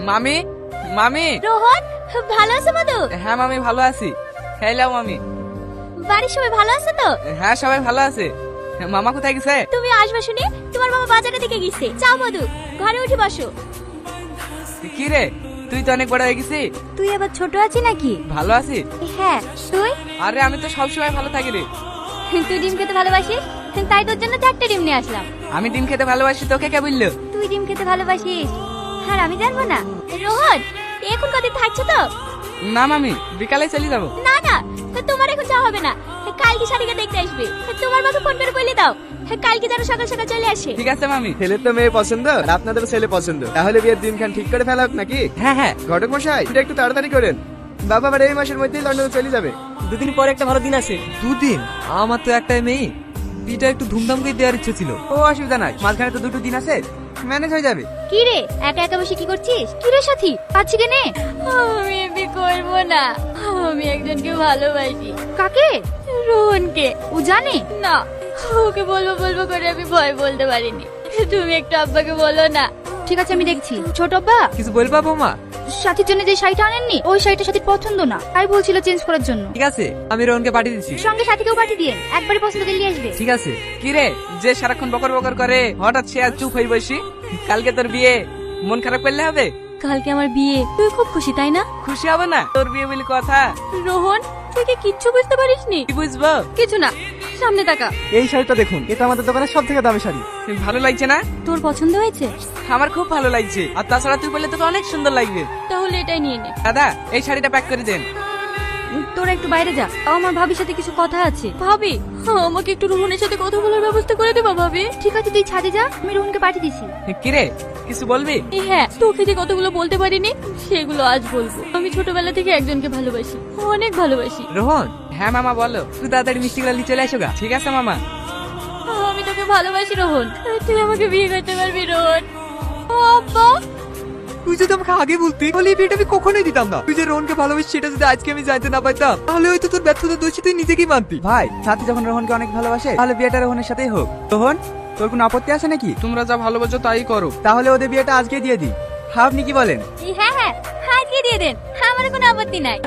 মামি, মামি। রোহন, ভালো আছো মধু? হ্যাঁ মামি, ভালো আছি। হ্যালো মামি। বাড়ির সবাই ভালো আছে তো? হ্যাঁ সবাই ভালো আছে। মামা কোথায় গেছে? তুমি আসবে শুনে তোমার বাবা বাজারের দিকে গেছে। চাও মধু, ঘরে উঠে বসো। কি রে, তুই তো অনেক বড় হয়ে গেছিস। তুই আবার ছোট আছিস নাকি? ভালো আছি। হ্যাঁ, তুই? আরে আমি তো সবসময় ভালো থাকি রে। তুই ডিম খেতে ভালোবাসিস, তাই তোর জন্য 4টা ডিম নিয়ে আসলাম। আমি ডিম খেতে ভালোবাসি, তোকে কে বললো? তুই ডিম খেতে ভালোবাসিস আর আমি জানবো না? রোহন, এখন কদিন থাকছো তো? না মামি, বিকালে চলে যাবো। না না, তোমার এখন যাওয়া হবে না। কালকে শাড়িকে দেখতে আসবে। তোমার মাকে ফোন করে বলে দাও কালকে যেন সকাল সকাল চলে আসে। ঠিক আছে মামি। ছেলের তো মেয়ে পছন্দ আর আপনাদের ছেলে পছন্দ, তাহলে বিয়ের দিনখান ঠিক করে ফেলা হোক নাকি? হ্যাঁ হ্যাঁ। ঘটক মশাই, এটা একটু তাড়াতাড়ি করেন। বাবা আবার এই মাসের মধ্যেই লন্ডনে চলে যাবে। দুদিন পরে একটা ভালো দিন আছে। দুদিন? আমার তো একটাই মেয়ে, বিটা একটু ধুমধাম করে দেওয়ার ইচ্ছে ছিল। ও অসুবিধা নাই, মাঝখানে তো 2টো দিন আছে, ম্যানেজ হয়ে যাবে। কি রে, একা একা বসে কি করছিস? কি রে সাথী, পাচ্ছি কেনে? আমি বিয়ে করবো না, আমি একজনকে ভালোবাসি। কাকে? রোহনকে। ও জানে না? ওকে বলবো বলবো করে আমি ভয় বলতে পারিনি। তুমি একটু আব্বাকে বলো না। ঠিক আছে, আমি দেখছি। ছোট আব্বা, কিছু বলবা বৌমা? সাথীর জন্য যে শাড়িটা আনেননি, ওই শাড়িটা সাথীর পছন্দ না, তাই বলছিল চেঞ্জ করার জন্য। ঠিক আছে, আমি রোহনকে পাঠিয়ে দিচ্ছি। সঙ্গে সাথীকেও পাঠিয়ে দিয়ে একবারে পছন্দ করে নিয়ে আসবে। ঠিক আছে। কি রে, যে সারাক্ষণ বকর বকর করে হঠাৎ সে আর চুপ হয়ে বসি? কালকে তোর বিয়ে, মন খারাপ করলে হবে? কালকে আমার বিয়ে, তুই খুব খুশি তাই না? খুশি হবে না? তোর বিয়ে বলে কথা। রোহন, তুই কি কিচ্ছু বুঝতে পারিসনি? কি বুঝবো? কিছু না, সামনে তাকা। এই শাড়িটা দেখুন, এটা আমাদের দোকানের সব থেকে দামি শাড়ি। ভালো লাগছে না? তোর পছন্দ হয়েছে? আমার খুব ভালো লাগছে, আর তাছাড়া তুই বললে তোকে অনেক সুন্দর লাগবে। তাহলে এটাই নিয়ে নে। দাদা, এই শাড়িটা প্যাক করে দেন। তোরা একটু বাইরে যা, আমার ভাবির সাথে কিছু কথা আছে। ভাবি, আমাকে একটু রোহনের সাথে কথা বলার ব্যবস্থা করে দেবা ভাবি? ঠিক আছে, তুই ছাদে যা, আমি রোহনকে পাঠিয়ে দিছি। কি রে, কিছু বলবি? হ্যাঁ, তোকে যে কতগুলো বলতে পারিনি সেগুলো আজ বলবো। আমি ছোটবেলা থেকে একজনকে ভালোবাসি, অনেক ভালোবাসি। রোহন, হ্যাঁ মামা বলো। তুই তাড়াতাড়ি মিষ্টিগুলো নিয়ে চলে আসো গা। ঠিক আছে মামা। আমি তোকে ভালোবাসি রোহন, তুই আমাকে বিয়ে করতে পারবি রোহন? আব্বা, তুই যদি আমাকে আগে বলতি তাহলে এই বিয়েটা আমি কখনোই দিতাম না। তুই যে রোহনকে ভালোবাসিস সেটা যদি আজকে আমি জানতে না পারতাম তাহলে হয়তো তোর ব্যর্থতা দোষী তুই নিজেকেই মানতি। ভাই, সাথী যখন রোহনকে অনেক ভালোবাসে তাহলে বিয়েটা রোহনের সাথেই হোক। রোহন, তোর কোনো আপত্তি আছে নাকি? তোমরা যা ভালোবাসো তাই করো। তাহলে ওদের বিয়েটা আজকে দিয়ে দিই। আপনি কি বলেন? হ্যাঁ হ্যাঁ, আজকে দিয়ে দেন, আমার কোনো আপত্তি নাই।